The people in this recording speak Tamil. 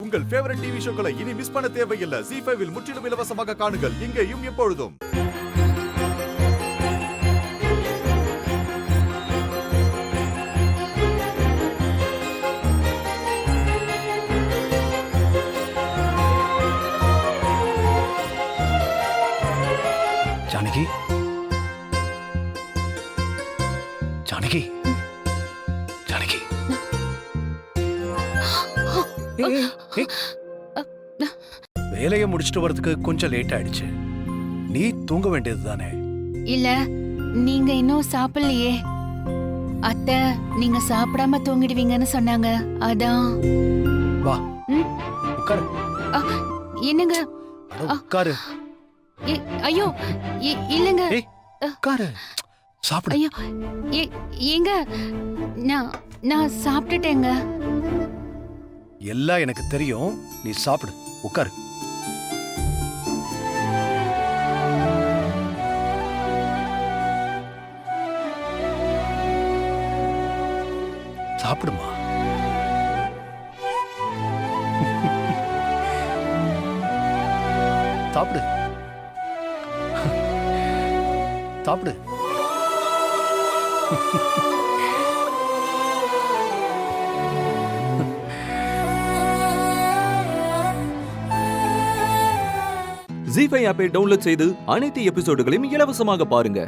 உங்கள் ஃபேவரட் டிவி ஷோக்களை இனி மிஸ் பண்ண தேவையில்லை. ZEE5 இல் முற்றிலும் இலவசமாக காணுங்கள். இங்கேயும் எப்பொழுதும். ஜானகி, ஜானகி, ஜானகி. வேலையை முடிச்சிட்டு வரதுக்கு கொஞ்சம் லேட் ஆயிடுச்சு. நீ தூங்க வேண்டியது தானே? இல்ல, நீங்க இன்னும் சாப்பிடலையே. அத்தை நீங்க சாப்பிடாம தூங்கிடுவீங்கன்னு சொன்னாங்க, அதான். வா, உட்காரு. என்னங்க? உட்காரு. ஐயோ, இல்லங்க. உட்காரு, சாப்பிடு. ஐயோ, ஏங்க, நான் சாப்பிட்டுட்டேங்க. எல்லாம் எனக்கு தெரியும், நீ சாப்பிடு. உட்காரு. சாப்பிடுமா. சாப்பிடு, சாப்பிடு. ZEE5 ஆப்பை டவுன்லோட் செய்து அனைத்து எபிசோடுகளையும் இலவசமாக பாருங்க.